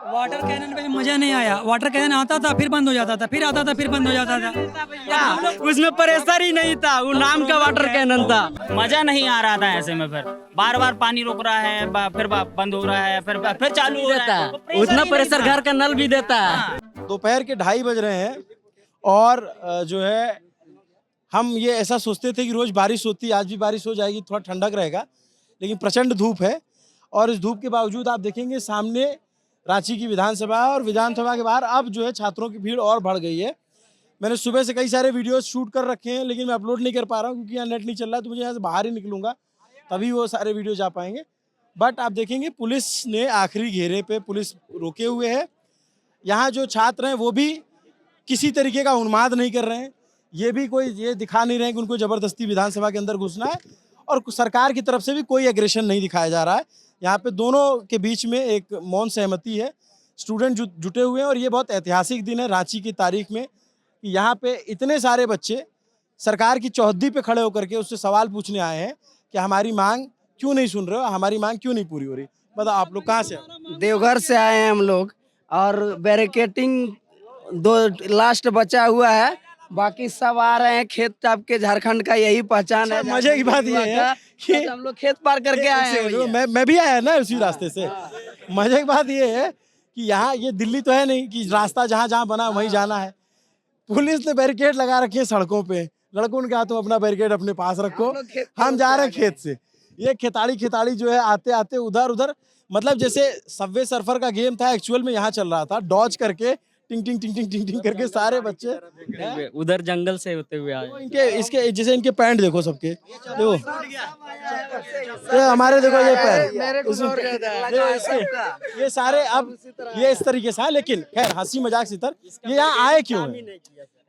Water cannon पे मजा नहीं आया। वाटर कैनन आता था फिर बंद हो जाता था, फिर आता था फिर बंद हो जाता था। उसमें प्रेशर ही नहीं था, वो नाम का वाटर कैनन था। मजा नहीं आ रहा था ऐसे में। फिर बार बार पानी रुक रहा है, फिर बंद हो रहा है, फिर चालू हो रहा है। तो उतना ही नहीं प्रेशर था। घर का नल भी देता है। हाँ। दोपहर के 2:30 बज रहे हैं और जो है हम ये ऐसा सोचते थे कि रोज बारिश होती, आज भी बारिश हो जाएगी, थोड़ा ठंडक रहेगा, लेकिन प्रचंड धूप है। और इस धूप के बावजूद आप देखेंगे सामने रांची की विधानसभा है और विधानसभा के बाहर अब जो है छात्रों की भीड़ और बढ़ गई है। मैंने सुबह से कई सारे वीडियोस शूट कर रखे हैं, लेकिन मैं अपलोड नहीं कर पा रहा हूँ क्योंकि यहाँ नेट नहीं चल रहा है, तो मुझे यहाँ से बाहर ही निकलूंगा तभी वो सारे वीडियो जा पाएंगे। बट आप देखेंगे पुलिस ने आखिरी घेरे पे पुलिस रोके हुए है। यहाँ जो छात्र हैं वो भी किसी तरीके का उन्माद नहीं कर रहे हैं, ये भी कोई ये दिखा नहीं रहे हैं कि उनको ज़बरदस्ती विधानसभा के अंदर घुसना है, और सरकार की तरफ से भी कोई एग्रेशन नहीं दिखाया जा रहा है। यहाँ पे दोनों के बीच में एक मौन सहमति है, स्टूडेंट जुटे हुए हैं और ये बहुत ऐतिहासिक दिन है रांची की तारीख में कि यहाँ पे इतने सारे बच्चे सरकार की चौहद्दी पे खड़े होकर के उससे सवाल पूछने आए हैं कि हमारी मांग क्यों नहीं सुन रहे हो, हमारी मांग क्यों नहीं पूरी हो रही। बताओ आप लोग कहाँ से हो? देवघर से आए हैं हम लोग, और बैरिकेटिंग दो लास्ट बचा हुआ है, बाकी सब आ रहे हैं। खेत टाप के झारखंड का यही पहचान है। मजे की बात ये है कि हम लोग खेत पार करके आए हैं भैया। मैं भी आया ना उसी रास्ते से। मजे की बात ये है कि यहाँ ये दिल्ली तो है नहीं कि रास्ता जहाँ जहाँ बना वहीं जाना है। पुलिस ने बैरिकेड लगा रखी है सड़कों पे, लड़कों ने कहा तुम अपना बैरिकेड अपने पास रखो, हम जा रहे हैं खेत से। ये खेताड़ी जो है आते आते उधर उधर, मतलब जैसे सबवे सर्फर का गेम था एक्चुअल में यहाँ चल रहा था, डॉज करके टिंग टिंग टिंग टिंग टिंग टिंग करके सारे बच्चे उधर जंगल से होते हुए आए। इनके इसके जैसे इनके पैंट देखो सबके, देखो ये हमारे देखो ये पैर ये सारे अब ये इस तरीके से है। लेकिन खैर हंसी मजाक से ये यहाँ आए क्यों है?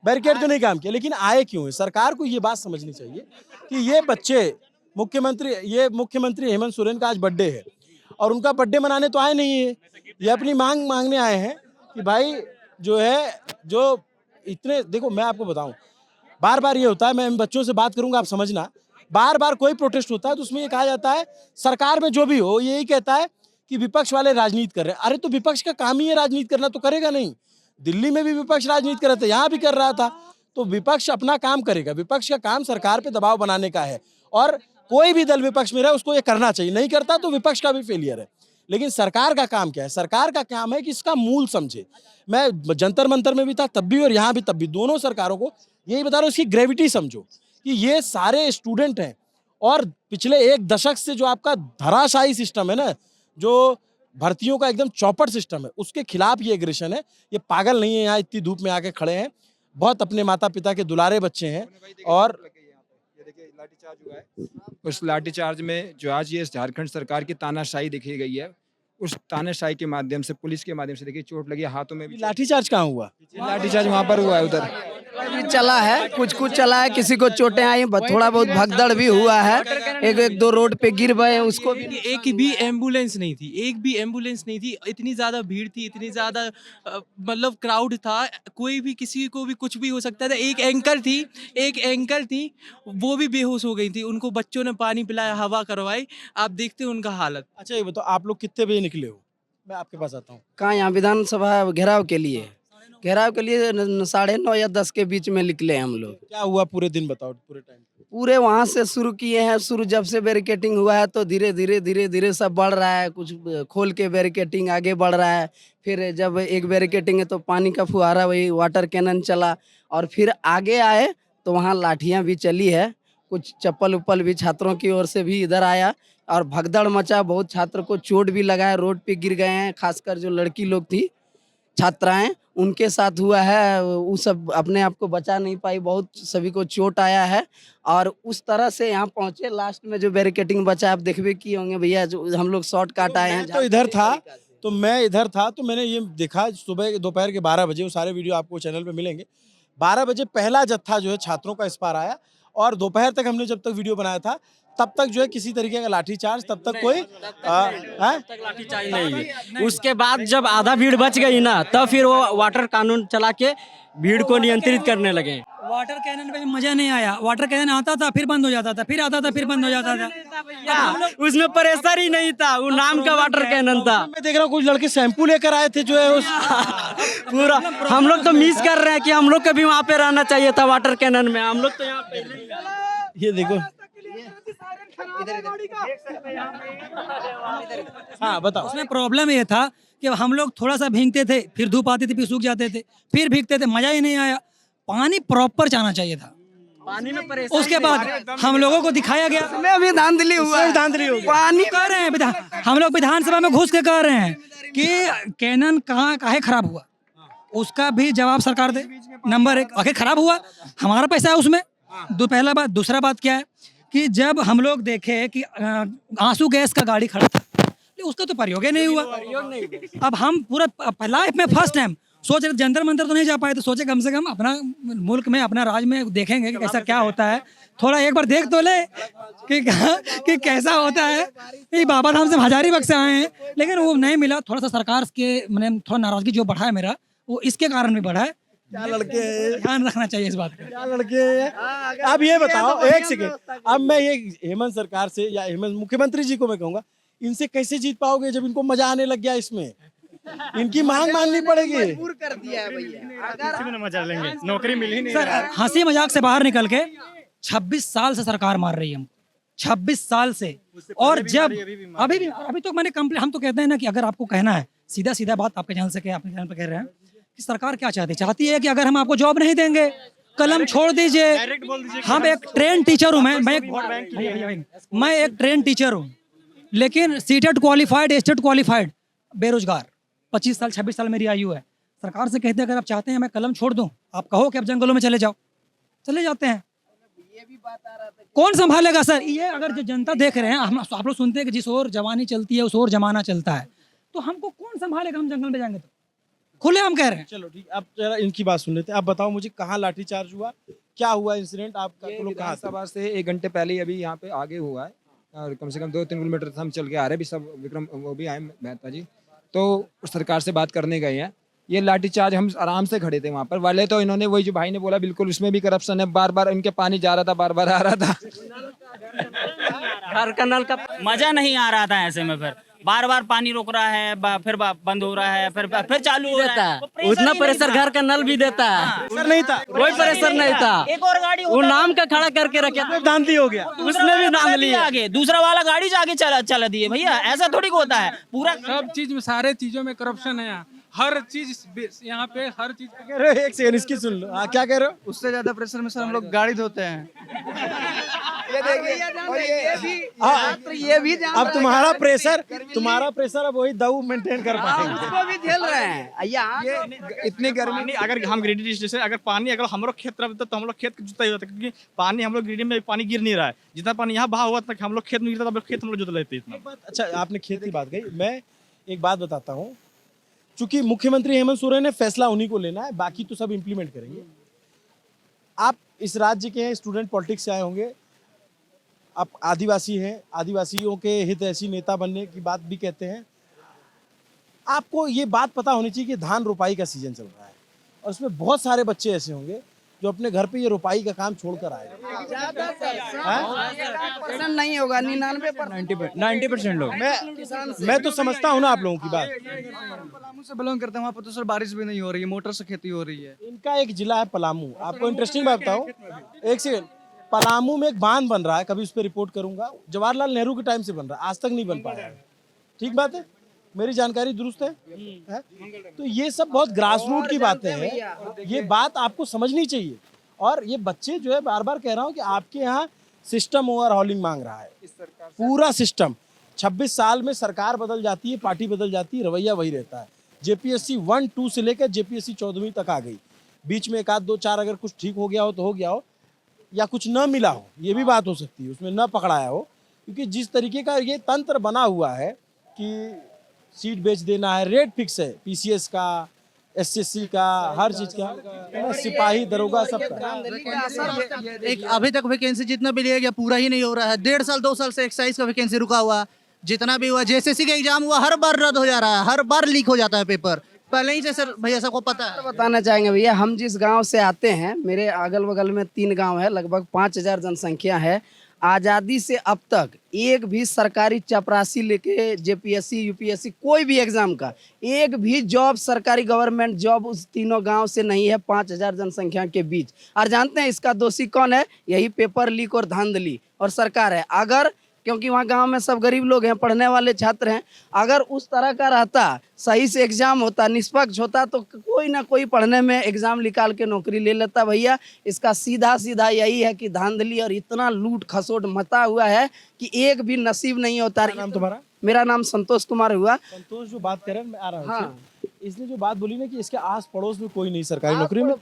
बैरिकेड तो नहीं काम किया, लेकिन आए क्यों है? सरकार को ये बात समझनी चाहिए कि ये बच्चे मुख्यमंत्री हेमंत सोरेन का आज बर्थडे है और उनका बर्थडे मनाने तो आए नहीं है, ये अपनी मांग मांगने आए हैं कि भाई जो है जो इतने देखो मैं आपको बताऊं, बार बार ये होता है, मैं इन बच्चों से बात करूंगा आप समझना, बार बार कोई प्रोटेस्ट होता है तो उसमें ये कहा जाता है सरकार में जो भी हो यही कहता है कि विपक्ष वाले राजनीति कर रहे हैं। अरे तो विपक्ष का काम ही है राजनीति करना, तो करेगा नहीं? दिल्ली में भी विपक्ष राजनीति कर रहा था, यहाँ भी कर रहा था, तो विपक्ष अपना काम करेगा। विपक्ष का काम सरकार पे दबाव बनाने का है और कोई भी दल विपक्ष में रहे उसको ये करना चाहिए, नहीं करता तो विपक्ष का भी फेलियर है। लेकिन सरकार का काम क्या है? सरकार का काम है कि इसका मूल समझे। मैं जंतर मंतर में भी था तब भी और यहाँ भी तब भी, दोनों सरकारों को यही बता रहा हूँ, इसकी ग्रेविटी समझो कि ये सारे स्टूडेंट हैं और पिछले 1 दशक से जो आपका धराशायी सिस्टम है ना, जो भर्तियों का एकदम चौपट सिस्टम है, उसके खिलाफ ये एग्रेशन है। ये पागल नहीं है, यहाँ इतनी धूप में आके खड़े हैं, बहुत अपने माता पिता के दुलारे बच्चे हैं। और लाठीचार्ज हुआ है, उस लाठीचार्ज में जो आज ये झारखंड सरकार की तानाशाही दिखी गई है, उस तानाशाही के माध्यम से, पुलिस के माध्यम से देखिए चोट लगी, हाथों में भी। लाठीचार्ज कहाँ हुआ? लाठीचार्ज वहाँ पर हुआ है, उधर भी चला है, कुछ चला है, किसी को चोटें आई, थोड़ा बहुत भगदड़ भी हुआ है, एक दो रोड पे गिर गए उसको भी। एक भी एम्बुलेंस नहीं थी, एक भी एम्बुलेंस नहीं थी। इतनी ज्यादा भीड़ थी, इतनी ज्यादा मतलब क्राउड था, कोई भी किसी को भी कुछ भी हो सकता था। एक एंकर थी वो भी बेहोश हो गई थी, उनको बच्चों ने पानी पिलाया, हवा करवाई, आप देखते हो उनका हालत। अच्छा ये बताओ आप लोग कितने बजे निकले हो? मैं आपके पास आता हूँ। कहाँ? यहाँ विधानसभा घेराव के लिए 9:30 या 10 के बीच में निकले हम लोग। क्या हुआ पूरे दिन बताओ, पूरे टाइम? पूरे वहाँ से शुरू किए हैं, जब से बैरिकेटिंग हुआ है तो धीरे धीरे सब बढ़ रहा है, कुछ खोल के बैरिकेटिंग आगे बढ़ रहा है। फिर जब एक बैरिकेटिंग है तो पानी का फुहारा, वही वाटर कैनन चला, और फिर आगे आए तो वहाँ लाठियाँ भी चली है, कुछ चप्पल उप्पल भी छात्रों की ओर से भी इधर आया और भगदड़ मचा, बहुत छात्र को चोट भी लगा है, रोड पे गिर गए हैं, खासकर जो लड़की लोग थी छात्राएं उनके साथ हुआ है, वो सब अपने आप को बचा नहीं पाई, बहुत सभी को चोट आया है। और उस तरह से यहाँ पहुंचे, लास्ट में जो बैरिकेटिंग बचा आप देखबे किए होंगे भैया, जो हम लोग शॉर्ट काट आए हैं। तो इधर था, तो मैं इधर था तो मैंने ये देखा सुबह दोपहर के 12 बजे, वो सारे वीडियो आपको चैनल पे मिलेंगे। 12 बजे पहला जत्था जो है छात्रों का इस पार आया और दोपहर तक हमने जब तक वीडियो बनाया था तब तक जो है किसी तरीके का लाठीचार्ज, तब तक कोई लाठीचार्ज नहीं हुई। उसके बाद जब आधा भीड़ बच गई ना, तब फिर वो वाटर कानून चला के भीड़ को नियंत्रित करने लगे। वाटर कैनन में भी मजा नहीं आया। वाटर कैनन आता था फिर बंद हो जाता था, फिर आता था फिर बंद हो जाता था। उसमें प्रेशर ही नहीं था, वो नाम का वाटर कैनन था। मैं देख रहा हूँ कुछ लड़के शैम्पू लेकर आए थे जो है उस पूरा हम लोग तो मिस कर रहे हैं कि हम लोग को भी वहाँ पे रहना चाहिए था वाटर कैनन में। हम लोग तो यहाँ पे ये देखो। हाँ बताओ। उसमें प्रॉब्लम ये था कि हम लोग थोड़ा सा भीगते थे, फिर धूप आती थी, फिर सूख जाते थे, फिर भीगते थे, मजा ही नहीं आया। पानी प्रॉपर जाना चाहिए था। पानी में प्रेशर उसके बाद हम लोगों को दिखाया गया, में भी धांधली हुआ है। धांधली हो गई। पानी कह रहे हैं हम लोग विधानसभा में घुस के कह रहे हैं कि कैनन कहाँ काहे खराब हुआ, उसका भी जवाब सरकार दे। नंबर 1, आखिर खराब हुआ, हमारा पैसा है उसमें। पहला बात। दूसरा बात क्या है कि जब हम लोग देखे कि आंसू गैस का गाड़ी खड़ा था, उसका तो प्रयोग ही नहीं हुआ। अब हम पूरा लाइफ में फर्स्ट टाइम सोच रहे, जंतर मंतर तो नहीं जा पाए, तो सोचे कम से कम अपना मुल्क में, अपना राज्य में देखेंगे कि कैसा क्या होता है। थोड़ा एक बार देख तो ले कि कैसा होता है। ये बाबा धाम से हजारीबाग से आए हैं, लेकिन वो नहीं मिला। थोड़ा सा सरकार के मैंने थोड़ा नाराजगी जो बढ़ा है मेरा, वो इसके कारण भी बढ़ा है। क्या लड़के हैं? ध्यान रखना चाहिए इस बात का। क्या लड़के हैं? अब ये बताओ, एक सेकेंड, अब मैं ये हेमंत सरकार से या हेमंत मुख्यमंत्री जी को मैं कहूँगा, इनसे कैसे जीत पाओगे जब इनको मजा आने लग गया इसमें? इनकी मांग माननी पड़ेगी। कर दिया है भैया। मजा लेंगे, नौकरी मिली नहीं। सर हंसी मजाक से बाहर निकल के 26 साल से सरकार मार रही है हम, 26 साल से। और जब अभी तो मैंने कंप्लेन, हम तो कहते हैं ना कि अगर आपको कहना है सीधा सीधा बात, आपके चैनल से क्या अपने चैनल पे कह रहे हैं कि सरकार क्या चाहती है कि अगर हम आपको जॉब नहीं देंगे, कलम छोड़ दीजिए। हम एक ट्रेन टीचर हूँ, मैं एक ट्रेन टीचर हूँ, लेकिन सीटेट क्वालिफाइड, एस्टेट क्वालिफाइड, बेरोजगार, 25 साल 26 साल मेरी आयु है। सरकार से कहते हैं अगर आप चाहते हैं मैं कलम छोड़ दूं, आप कहो कि आप जंगलों में चले जाओ, चले जाते हैं। कौन संभालेगा सर? ये अगर जो जनता देख रहे हैं, हम आप लोग सुनते हैं कि जिस ओर जवानी चलती है उस ओर जमाना चलता है, तो हमको कौन संभालेगा? हम जंगल में जाएंगे तो खुले हम कह रहे हैं। चलो ठीक, अब जरा इनकी बात सुन लेते हैं। आप बताओ मुझे, कहाँ लाठीचार्ज हुआ, क्या हुआ इंसिडेंट? आपका लोग कहाँ थे? विधानसभा से 1 घंटे पहले ही अभी यहाँ पे आगे हुआ है, और कम से कम 2-3 किलोमीटर हम चल के आ रहे हैं। अभी सब विक्रम वो भी आए मेहता जी, तो सरकार से बात करने गए हैं। ये लाठीचार्ज, हम आराम से खड़े थे वहाँ पर वाले, तो इन्होंने वही जो भाई ने बोला बिल्कुल, उसमें भी करप्शन है। बार बार इनके पानी जा रहा था, बार बार आ रहा था। घर का नल का मजा नहीं आ रहा था ऐसे में। फिर बार बार पानी रोक रहा है, फिर बंद हो रहा है, फिर चालू हो रहा है। वो प्रेशर उतना ही नहीं प्रेशर था। घर का नल भी देता है। प्रेशर नहीं था, कोई प्रेशर नहीं था। एक और गाड़ी वो नाम का खड़ा करके रखे, धांधली हो गया। उसने भी नाम लिया। आगे दूसरा वाला गाड़ी जाके चला दिए। भैया ऐसा थोड़ी होता है। पूरा सब चीज में, सारे चीजों में करप्शन है। हर चीज यहाँ पे, हर चीज कह रहे हो? एक सेकंड इसकी सुन लो। हाँ, क्या कह रहे हो? उससे ज्यादा प्रेशर में सर हम लोग गाड़ी धोते हैं। ये देखिए, ये भी अब तुम्हारा प्रेशर अब वही दाऊ मेंटेन कर पाएंगे। उसको भी झेल रहे हैं। यहाँ इतनी गर्मी पानी अगर हम गिरिडीह डिस्ट्रिक्ट से अगर पानी अगर हम लोग खेत तरफ तो हम लोग खेत जुता ही होता है, क्योंकि पानी हम लोग गिरिडीह में पानी गिर नहीं रहा है। जितना पानी यहाँ बहा हुआ था हम लोग खेत में गिरता था, खेत हम लोग जोत लेते इतना। अच्छा, आपने खेत की बात कही, मैं एक बात बताता हूँ। चूंकि मुख्यमंत्री हेमंत सोरेन ने फैसला उन्हीं को लेना है, बाकी तो सब इम्प्लीमेंट करेंगे। आप इस राज्य के हैं, स्टूडेंट पॉलिटिक्स से आए होंगे, आप आदिवासी हैं, आदिवासियों के हितैषी नेता बनने की बात भी कहते हैं। आपको ये बात पता होनी चाहिए कि धान रोपाई का सीजन चल रहा है, और उसमें बहुत सारे बच्चे ऐसे होंगे जो अपने घर पे ये रोपाई का काम छोड़कर आए। पसंद नहीं होगा, 90% लोग। मैं तो समझता हूँ ना आप लोगों की बात। पलामू से बिलोंग करते हैं, वहाँ पर तो सर बारिश भी नहीं हो रही है, मोटर से खेती हो रही है। इनका एक जिला है पलामू। आपको इंटरेस्टिंग बात बताऊं, एक सेकंड, पलामू में एक बांध बन रहा है, कभी उस पर रिपोर्ट करूंगा। जवाहरलाल नेहरू के टाइम से बन रहा है, आज तक नहीं बन पाया है। ठीक बात है, मेरी जानकारी दुरुस्त है? तो ये सब बहुत ग्रास रूट की बातें हैं, ये बात आपको समझनी चाहिए। और ये बच्चे जो है, बार बार कह रहा हूँ कि आपके यहाँ सिस्टम ओवरहॉलिंग मांग रहा है, पूरा सिस्टम। 26 साल में सरकार बदल जाती है, पार्टी बदल जाती है, रवैया वही रहता है। जेपीएससी 1-2 से लेकर जेपीएससी 14वीं तक आ गई। बीच में 1-2-4 अगर कुछ ठीक हो गया हो तो हो गया हो, या कुछ न मिला हो, ये भी बात हो सकती है, उसमें न पकड़ाया हो। क्योंकि जिस तरीके का ये तंत्र बना हुआ है कि सीट बेच देना है, रेट फिक्स है, पीसीएस का, एसएससी का, हर चीज का, सिपाही दरोगा सबका। एक अभी तक वैकेंसी जितना भी लिया गया पूरा ही नहीं हो रहा है। 1.5 साल 2 साल से एक्साइज का वैकेंसी रुका हुआ, जितना भी हुआ, जेएसएससी का एग्जाम हुआ, हर बार रद्द हो जा रहा है, हर बार लीक हो जाता है पेपर। पहले ही से सर भैया सबको पता है। बताना चाहेंगे भैया, हम जिस गांव से आते हैं, मेरे अगल बगल में 3 गांव है, लगभग 5000 जनसंख्या है। आज़ादी से अब तक एक भी सरकारी चपरासी लेके जेपीएससी यूपीएससी कोई भी एग्जाम का एक भी जॉब, सरकारी गवर्नमेंट जॉब उस तीनों गांव से नहीं है 5000 जनसंख्या के बीच। और जानते हैं इसका दोषी कौन है? यही पेपर लीक और धांधली और सरकार है। अगर, क्योंकि वहाँ गांव में सब गरीब लोग हैं, पढ़ने वाले छात्र हैं, अगर उस तरह का रहता, सही से एग्जाम होता, निष्पक्ष होता, तो कोई ना कोई पढ़ने में एग्जाम निकाल के नौकरी ले लेता। भैया इसका सीधा सीधा यही है कि धांधली और इतना लूट खसोट मचा हुआ है कि एक भी नसीब नहीं होता। नाम तुम्हारा? मेरा नाम संतोष कुमार हुआ। संतोष जो बात कर रहे हैं, मैं आ रहा हूँ हाँ। इसने जो बात बोली ना कि इसके आस पड़ोस में कोई नहीं सरकारी नौकरी में,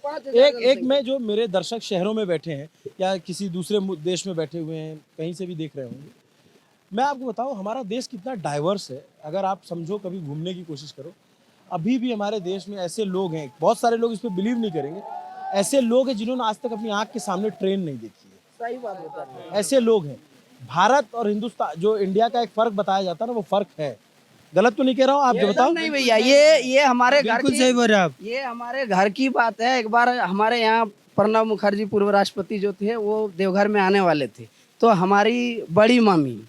एक में जो मेरे दर्शक शहरों में बैठे हैं या किसी दूसरे देश में बैठे हुए हैं, कहीं से भी देख रहे होंगे, मैं आपको बताऊं हमारा देश कितना डाइवर्स है। अगर आप समझो, कभी घूमने की कोशिश करो, अभी भी हमारे देश में ऐसे लोग हैं, बहुत सारे लोग इस पर बिलीव नहीं करेंगे, ऐसे लोग हैं जिन्होंने आज तक अपनी आंख के सामने ट्रेन नहीं देखी है। सही बात बता रहे हैं। ऐसे लोग हैं। भारत और हिंदुस्तान, जो इंडिया का एक फर्क बताया जाता है ना, वो फर्क है। गलत तो नहीं कह रहा हूँ, आप जो बताओ। नहीं भैया, ये हमारे घर बिल्कुल की, सही बोल रहे हैं आप। ये हमारे घर की बात है। एक बार हमारे यहाँ प्रणब मुखर्जी पूर्व राष्ट्रपति जो थे, वो देवघर में आने वाले थे, तो हमारी बड़ी मामी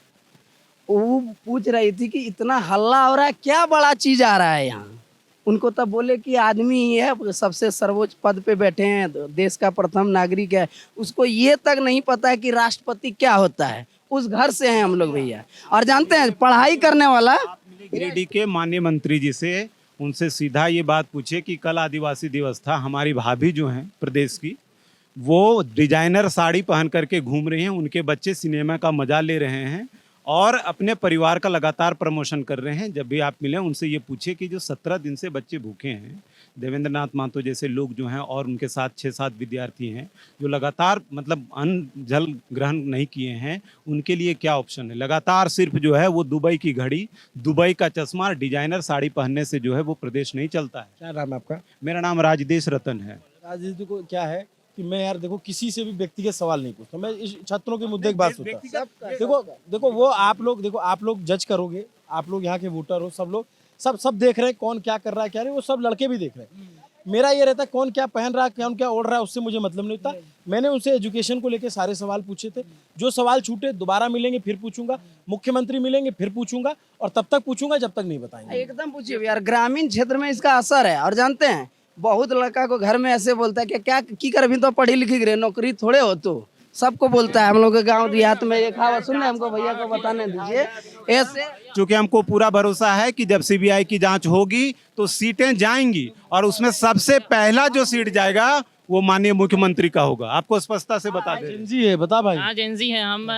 वो पूछ रही थी कि इतना हल्ला हो रहा है, क्या बड़ा चीज आ रहा है यहाँ। उनको तब बोले कि आदमी ही है, सबसे सर्वोच्च पद पे बैठे हैं, देश का प्रथम नागरिक है, उसको ये तक नहीं पता है कि राष्ट्रपति क्या होता है। उस घर से हैं हम लोग भैया। और जानते हैं, पढ़ाई करने वाला गिरिडीह के माननीय मंत्री जी से, उनसे सीधा ये बात पूछे कि कल आदिवासी दिवस था, हमारी भाभी जो हैं प्रदेश की, वो डिजाइनर साड़ी पहन करके घूम रही हैं, उनके बच्चे सिनेमा का मजा ले रहे हैं और अपने परिवार का लगातार प्रमोशन कर रहे हैं। जब भी आप मिलें उनसे ये पूछे कि जो 17 दिन से बच्चे भूखे हैं, देवेंद्र नाथ महतो जैसे लोग जो हैं और उनके साथ 6-7 विद्यार्थी हैं जो लगातार मतलब अन्न जल ग्रहण नहीं किए हैं, उनके लिए क्या ऑप्शन है। लगातार सिर्फ जो है वो दुबई की घड़ी, दुबई का चश्मा, डिजाइनर साड़ी पहनने से जो है वो प्रदेश नहीं चलता है। क्या नाम है आपका? मेरा नाम राजदेश रतन है। राजनीति को क्या है कि मैं यार देखो किसी से भी व्यक्तिगत सवाल नहीं पूछता, मैं इस छात्रों के मुद्दे की बात सोचता। देखो वो आप लोग जज करोगे, आप लोग यहाँ के वोटर हो, सब लोग सब देख रहे हैं कौन क्या कर रहा है क्या नहीं, वो सब लड़के भी देख रहे हैं। मेरा ये रहता है कौन क्या पहन रहा है, कौन क्या ओढ़ रहा है, उससे मुझे मतलब नहीं होता। मैंने उनसे एजुकेशन को लेके सारे सवाल पूछे थे, जो सवाल छूटे दोबारा मिलेंगे फिर पूछूंगा, मुख्यमंत्री मिलेंगे फिर पूछूंगा, और तब तक पूछूंगा जब तक नहीं बताएंगे। एकदम पूछिए यार, ग्रामीण क्षेत्र में इसका असर है। और जानते हैं, बहुत लड़का को घर में ऐसे बोलता है कि क्या की कर, भी तो पढ़ी लिखी गए, नौकरी थोड़े हो, तो सबको बोलता है। हम लोग के गाँव देहात में ये कहावत सुन रहे, हमको भैया को बताने दीजिए। ऐसे क्योंकि हमको पूरा भरोसा है कि जब सीबीआई की जांच होगी तो सीटें जाएंगी और उसमें सबसे पहला जो सीट जाएगा वो माननीय मुख्यमंत्री का होगा। आपको स्पष्टता से बता दें। जी है, बता भाई। हाँ जेंजी है, हम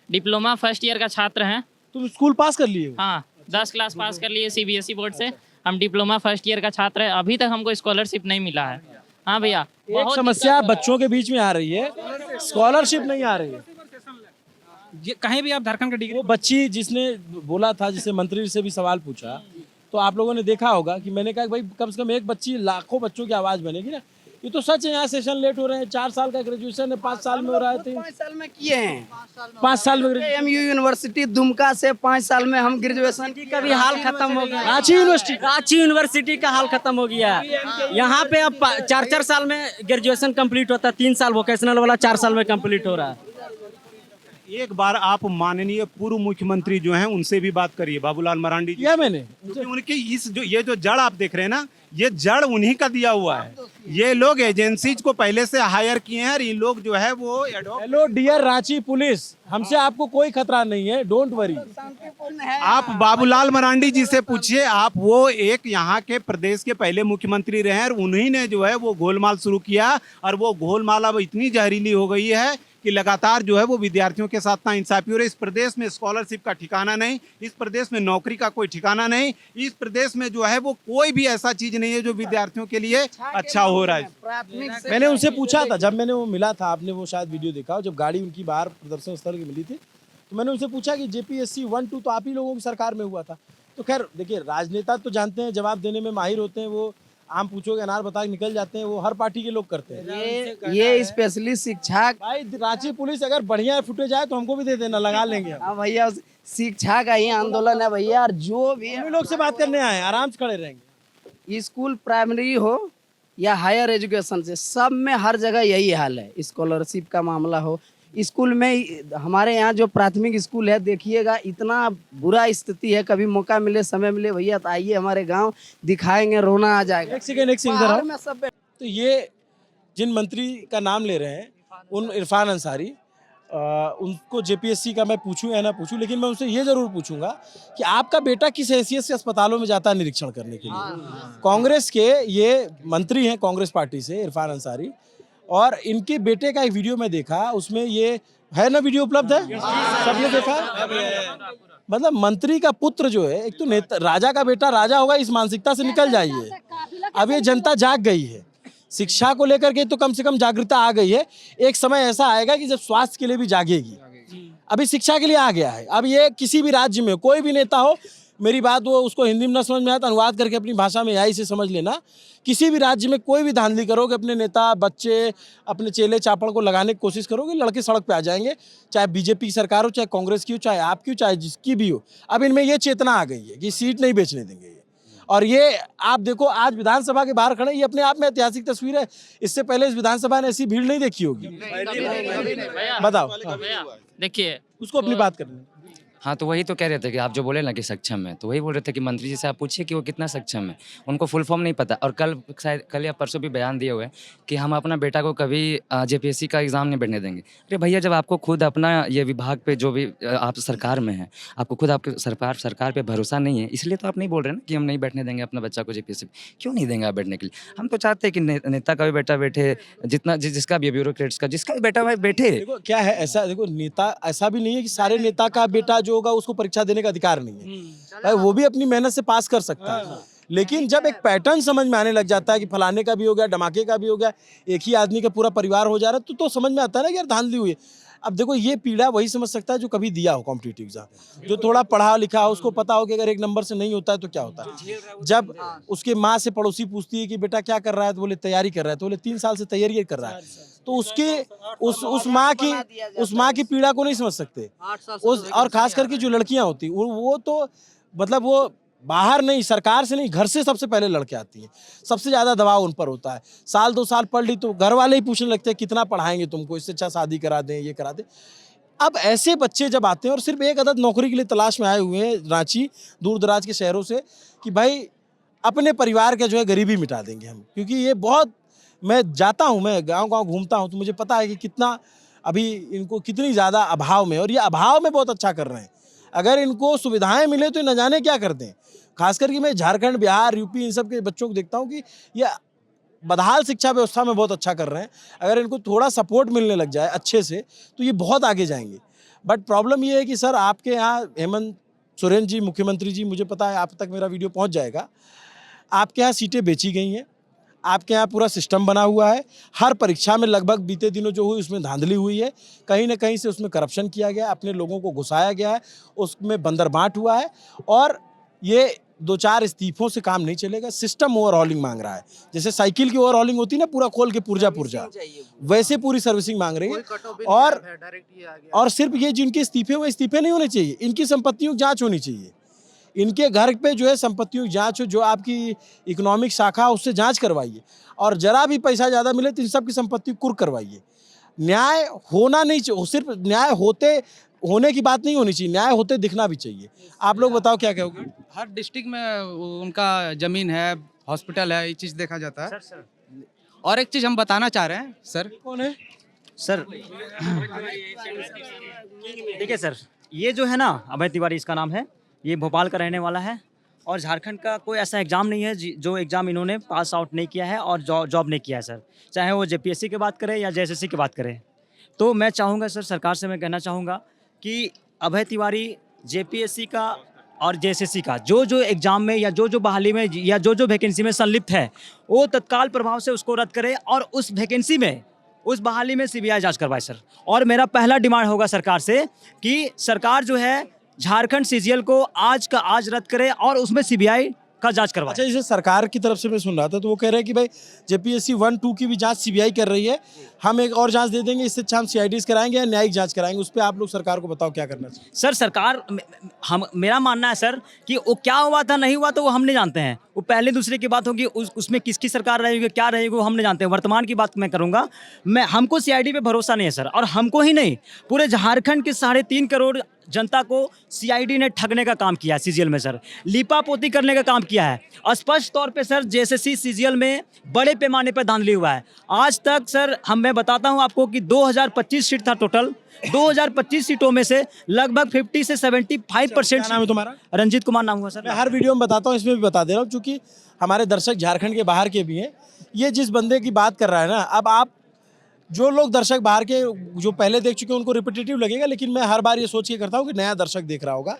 डिप्लोमा फर्स्ट ईयर का छात्र हैं। तुम स्कूल पास कर लिए हो? हाँ 10 क्लास पास कर लिए सीबीएसई बोर्ड से। हम डिप्लोमा फर्स्ट ईयर का छात्र है, अभी तक हमको स्कॉलरशिप नहीं मिला है। हाँ भैया, एक समस्या बच्चों के बीच में आ रही है, स्कॉलरशिप नहीं आ रही है। कहीं भी आप झारखंड का डिग्री, वो बच्ची जिसने बोला था, जिसे मंत्री से भी सवाल पूछा, तो आप लोगों ने देखा होगा कि मैंने कहा कि भाई कम से कम एक बच्ची लाखों बच्चों की आवाज बनेगी ना। ये तो सच है, यहाँ सेशन लेट हो रहे हैं। 4 साल का ग्रेजुएशन है, 5 साल में हो रहा है। 5 साल में किए हैं, 5 साल में एमयू यूनिवर्सिटी दुमका से 5 साल में हम ग्रेजुएशन का भी हाल खत्म हो गया। रांची यूनिवर्सिटी का हाल खत्म हो गया। यहाँ पे अब 4-4 साल में ग्रेजुएशन कंप्लीट होता है, 3 साल वोकेशनल वाला 4 साल में कंप्लीट हो रहा है। एक बार आप माननीय पूर्व मुख्यमंत्री जो हैं उनसे भी बात करिए, बाबूलाल मरांडी जी। किया मैंने। क्योंकि उनकी ये जो जड़ आप देख रहे हैं ना, ये जड़ उन्हीं का दिया हुआ है। ये लोग एजेंसीज को पहले से हायर किए हैं और ये लोग जो है वो हेलो डियर रांची पुलिस, हमसे आपको कोई खतरा नहीं है, डोंट वरी। आप बाबूलाल मरांडी जी से पूछिए। आप वो एक यहाँ के प्रदेश के पहले मुख्यमंत्री रहे हैं और उन्हीं ने जो है वो गोलमाल शुरू किया और वो गोलमाल अब इतनी जहरीली हो गई है कि लगातार जो है वो विद्यार्थियों के साथ नाइंसाफी हो रही है। इस प्रदेश में स्कॉलरशिप का ठिकाना नहीं, इस प्रदेश में नौकरी का कोई ठिकाना नहीं, इस प्रदेश में जो है वो कोई भी ऐसा चीज नहीं है जो विद्यार्थियों के लिए अच्छा हो रहा है। मैंने उनसे पूछा था, जब मैंने वो मिला था, आपने वो शायद वीडियो देखा, जब गाड़ी उनकी बाहर प्रदर्शन स्थल की मिली थी, तो मैंने उनसे पूछा कि जेपीएससी 1-2 तो आप ही लोगों की सरकार में हुआ था। तो खैर देखिए, राजनेता तो जानते हैं, जवाब देने में माहिर होते हैं। वो आम पूछोगे अनार बता के निकल जाते हैं, वो हर पार्टी के लोग करते हैं। ये स्पेशली शिक्षा, भाई रांची पुलिस अगर बढ़िया फुटेज आए तो हमको भी दे देना, लगा लेंगे हम। हाँ भैया, शिक्षा का ही आंदोलन है भैया। और जो भी हम लोग से बात करने आए, आराम से खड़े रहेंगे। स्कूल प्राइमरी हो या हायर एजुकेशन से, सब में हर जगह यही हाल है। स्कॉलरशिप का मामला हो, स्कूल में हमारे यहाँ जो प्राथमिक स्कूल है देखिएगा, इतना बुरा स्थिति है। कभी मौका मिले, समय मिले भैया तो आइए हमारे गांव, दिखाएंगे, रोना आ जाएगा। एक सेकंड इधर आओ। में सब तो ये जिन मंत्री का नाम ले रहे हैं उन इरफान अंसारी, उनको जेपीएससी का मैं पूछूं या ना पूछूं, लेकिन मैं उनसे ये जरूर पूछूंगा कि आपका बेटा किस हैसियत से अस्पतालों में जाता है निरीक्षण करने के लिए। कांग्रेस के ये मंत्री हैं, कांग्रेस पार्टी से, इरफान अंसारी, और इनके बेटे का एक वीडियो मैं देखा, उसमें ये है ना, वीडियो उपलब्ध है, सबने देखा। मतलब मंत्री का पुत्र जो है, एक तो नेता, राजा का बेटा राजा होगा, इस मानसिकता से निकल जाइए। अब ये जनता जाग गई है, शिक्षा को लेकर के तो कम से कम जागरूकता आ गई है। एक समय ऐसा आएगा कि जब स्वास्थ्य के लिए भी जागेगी। अभी शिक्षा के लिए आ गया है। अब ये किसी भी राज्य में कोई भी नेता हो, मेरी बात वो उसको हिंदी में ना समझ में आए तो अनुवाद करके अपनी भाषा में यही से समझ लेना। किसी भी राज्य में कोई भी धांधली करोगे, अपने नेता, बच्चे, अपने चेले चापड़ को लगाने की कोशिश करोगे, लड़के सड़क पे आ जाएंगे। चाहे बीजेपी की सरकार हो, चाहे कांग्रेस की हो, चाहे आपकी हो, चाहे जिसकी भी हो। अब इनमें ये चेतना आ गई है कि सीट नहीं बेचने देंगे। और ये आप देखो, आज विधानसभा के बाहर खड़े, ये अपने आप में ऐतिहासिक तस्वीर है। इससे पहले इस विधानसभा ने ऐसी भीड़ नहीं देखी होगी। बताओ, देखिए उसको अपनी बात करनी। हाँ, तो वही तो कह रहे थे कि आप जो बोले ना कि सक्षम है, तो वही बोल रहे थे कि मंत्री जी से आप पूछिए कि वो कितना सक्षम है। उनको फुल फॉर्म नहीं पता। और कल या परसों भी बयान दिए हुए कि हम अपना बेटा को कभी जेपीएससी का एग्ज़ाम नहीं बैठने देंगे। अरे भैया, जब आपको खुद अपना ये विभाग पे जो भी आप सरकार में हैं, आपको खुद आपके सरकार पे भरोसा नहीं है, इसलिए तो आप नहीं बोल रहे ना कि हम नहीं बैठने देंगे अपना बच्चा को जेपीएससी। क्यों नहीं देंगे आप बैठने के लिए? हम तो चाहते हैं कि नेता का भी बेटा बैठे, जिसका भी ब्यूरोक्रेट्स का जिसका भी बेटा भाई बैठे। देखो क्या है, ऐसा देखो, नेता ऐसा भी नहीं है कि सारे नेता का बेटा जो होगा उसको परीक्षा देने का अधिकार नहीं है। भाई वो भी अपनी मेहनत से पास कर सकता है। लेकिन जब एक पैटर्न समझ में आने लग जाता है कि फलाने का भी हो गया, धमाके का भी हो गया, एक ही आदमी का पूरा परिवार हो जा रहा है, तो समझ में आता है ना कि यार धांधली हुई है। अब देखो, ये पीड़ा वही समझ सकता है जो कभी दिया हो कॉम्पिटिटिव एग्जाम, जो थोड़ा पढ़ा लिखा हो, उसको पता हो कि अगर एक नंबर से नहीं होता है तो क्या होता है। जब उसके माँ से पड़ोसी पूछती है कि बेटा क्या कर रहा है, तो बोले तैयारी कर रहा है, तो बोले 3 साल से तैयारी कर रहा है, तो उसके उस माँ की पीड़ा को नहीं समझ सकते। और खास करके जो लड़कियां होती वो तो मतलब वो बाहर नहीं, सरकार से नहीं, घर से सबसे पहले लड़के आती हैं। सबसे ज़्यादा दबाव उन पर होता है। साल 2 साल पढ़ ली तो घर वाले ही पूछने लगते हैं कितना पढ़ाएंगे तुमको, इससे अच्छा शादी करा दें, ये करा दें। अब ऐसे बच्चे जब आते हैं और सिर्फ एक अदद नौकरी के लिए तलाश में आए हुए हैं रांची, दूर दराज के शहरों से, कि भाई अपने परिवार का जो है गरीबी मिटा देंगे हम। क्योंकि ये बहुत, मैं जाता हूँ, मैं गाँव घूमता हूँ, तो मुझे पता है कि कितना अभी इनको कितनी ज़्यादा अभाव में, और ये अभाव में बहुत अच्छा कर रहे हैं। अगर इनको सुविधाएं मिले तो न जाने क्या करते हैं। खास करके मैं झारखंड, बिहार, यूपी, इन सब के बच्चों को देखता हूँ कि ये बदहाल शिक्षा व्यवस्था में बहुत अच्छा कर रहे हैं। अगर इनको थोड़ा सपोर्ट मिलने लग जाए अच्छे से तो ये बहुत आगे जाएंगे। बट प्रॉब्लम ये है कि सर आपके यहाँ हेमंत सोरेन जी, मुख्यमंत्री जी, मुझे पता है आप तक मेरा वीडियो पहुँच जाएगा। आपके यहाँ सीटें बेची गई हैं, आपके यहाँ पूरा सिस्टम बना हुआ है। हर परीक्षा में लगभग बीते दिनों जो हुई उसमें धांधली हुई है, कहीं ना कहीं से उसमें करप्शन किया गया, अपने लोगों को घुसाया गया है, उसमें बंदरबांट हुआ है। और ये 2-4 इस्तीफों से काम नहीं चलेगा। सिस्टम ओवरहॉलिंग मांग रहा है। जैसे साइकिल की ओवरहॉलिंग होती है ना, पूरा खोल के पुर्जा, वैसे पूरी सर्विसिंग मांग रही है। और सिर्फ ये जिनके इस्तीफे हुए, इस्तीफे नहीं होने चाहिए, इनकी संपत्तियों की जाँच होनी चाहिए। इनके घर पे जो है संपत्तियों की जांच हो, जो आपकी इकोनॉमिक शाखा उससे जांच करवाइए। और जरा भी पैसा ज़्यादा मिले तो इन सब की संपत्ति कुर्क करवाइए। न्याय होना नहीं चाहिए, सिर्फ न्याय होने की बात नहीं होनी चाहिए, न्याय होते दिखना भी चाहिए। आप लोग बताओ क्या कहोगे? हर डिस्ट्रिक्ट में उनका जमीन है, हॉस्पिटल है, ये चीज़ देखा जाता है। और एक चीज़ हम बताना चाह रहे हैं सर। कौन है सर? देखिए सर, ये जो है ना, अभय तिवारी इसका नाम है, ये भोपाल का रहने वाला है। और झारखंड का कोई ऐसा एग्ज़ाम नहीं है जो एग्ज़ाम इन्होंने पास आउट नहीं किया है और जॉब नहीं किया है सर। चाहे वो जेपीएससी की बात करें या जेएसएससी की बात करें। तो मैं चाहूँगा सर, सरकार से मैं कहना चाहूँगा कि अभय तिवारी जेपीएससी का और जेएसएससी का जो एग्ज़ाम में या जो बहाली में या जो वैकेंसी में संलिप्त है, वो तत्काल प्रभाव से उसको रद्द करे और उस वैकेंसी में, उस बहाली में सीबीआई जांच करवाए सर। और मेरा पहला डिमांड होगा सरकार से कि सरकार जो है झारखंड सीजीएल को आज का आज रद्द करे और उसमें सीबीआई का जांच करवाए। अच्छा, जैसे सरकार की तरफ से मैं सुन रहा था तो वो कह रहे हैं कि भाई जेपीएससी 1-2 की भी जांच सीबीआई कर रही है, हम एक और जांच दे देंगे, इससे अच्छा हम सीआईडीज कराएंगे या न्यायिक जांच कराएंगे। उस पर आप लोग सरकार को बताओ क्या करना चाहिए। सर सरकार हम मेरा मानना है सर कि वो क्या हुआ था नहीं हुआ तो वो हम नहीं जानते हैं, वो पहले दूसरे की बात होगी, उसमें किसकी सरकार रहेगी क्या रहेगी वो हम नहीं जानते हैं। वर्तमान की बात मैं करूंगा, हमको सीआईडी पे भरोसा नहीं है सर, और हमको ही नहीं पूरे झारखंड के 3.5 करोड़ जनता को सीआईडी ने ठगने का काम किया है सीजीएल में सर, लीपापोती करने का काम किया है। स्पष्ट तौर पे सर जेएसएससी सीजीएल में बड़े पैमाने पर धांधली हुआ है। आज तक सर मैं बताता हूं आपको कि 2025 सीट था टोटल, 2025 सीटों में से लगभग 50 से 75%। क्या नाम है तुम्हारा? रंजीत कुमार नाम हुआ सर। मैं हर वीडियो में बताता हूँ, इसमें भी बता दे रहा हूँ, क्योंकि हमारे दर्शक झारखंड के बाहर के भी हैं। ये जिस बंदे की बात कर रहा है ना, अब आप जो लोग दर्शक बाहर के जो पहले देख चुके हैं उनको रिपीटेटिव लगेगा, लेकिन मैं हर बार ये सोच के करता हूँ कि नया दर्शक देख रहा होगा।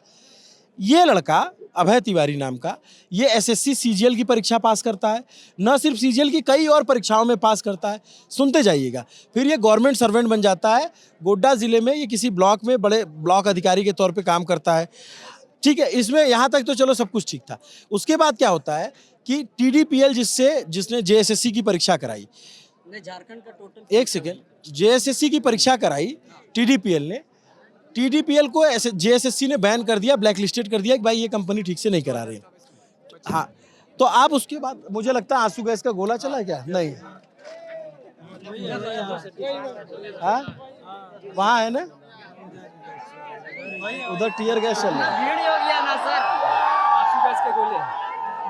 ये लड़का अभय तिवारी नाम का, ये एसएससी सीजीएल की परीक्षा पास करता है, न सिर्फ सीजीएल की कई और परीक्षाओं में पास करता है, सुनते जाइएगा। फिर ये गवर्नमेंट सर्वेंट बन जाता है। गोड्डा जिले में ये किसी ब्लॉक में बड़े ब्लॉक अधिकारी के तौर पे काम करता है, ठीक है। इसमें यहाँ तक तो चलो सब कुछ ठीक था। उसके बाद क्या होता है कि टीडीपीएल जिसने जेएसएससी की परीक्षा कराई, झारखंड का टोटल, एक सेकेंड, जेएसएससी की परीक्षा कराई टीडीपीएल ने, टीडीपीएल को जेएसएससी ने बैन कर दिया, ब्लैक लिस्टेड कर दिया कि भाई ये कंपनी ठीक से नहीं करा रही। हाँ, तो आप उसके बाद मुझे लगता है आंसू गैस का गोला चला क्या? नहीं, हाँ वहाँ है ना, उधर टीयर गैस चल रहा है। भीड़ हो गया ना सर, आंसू गैस के गोले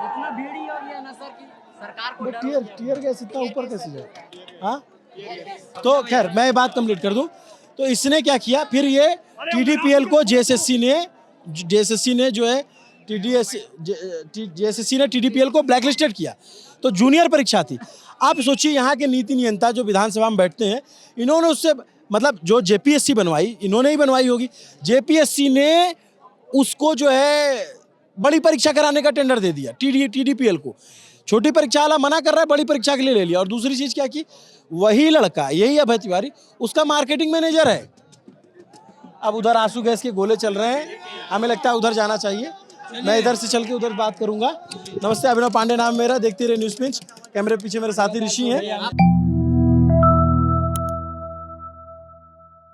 इतना भीड़ ही हो गया ना सर कि सरकार को टीयर गैस इतना ऊपर कैसे जाए? हाँ, तो खैर मैं ये बात कंप्लीट कर दूं। तो इसने क्या किया, फिर ये टीडीपीएल को जेएसएससी ने जो है जेएसएससी ने टीडीपीएल को ब्लैकलिस्टेड किया। तो जूनियर परीक्षा थी। आप सोचिए यहाँ के नीति नियंता जो विधानसभा में बैठते हैं, इन्होंने उससे मतलब जो जेपीएससी बनवाई इन्होंने ही बनवाई होगी, जेपीएससी ने उसको जो है बड़ी परीक्षा कराने का टेंडर दे दिया टीडीपीएल को। छोटी परीक्षा वाला मना कर रहा है, बड़ी परीक्षा के लिए ले लिया। और दूसरी चीज़ क्या की, वही लड़का यही अभय तिवारी उसका मार्केटिंग मैनेजर है। अब उधर आंसू गैस के गोले चल रहे हैं, हमें लगता है उधर जाना चाहिए। मैं इधर से चल के उधर बात करूंगा। नमस्ते, अभिनव पांडे नाम मेरा, देखते रहे न्यूज़ पिंच। कैमरे पीछे मेरे साथी ऋषि हैं।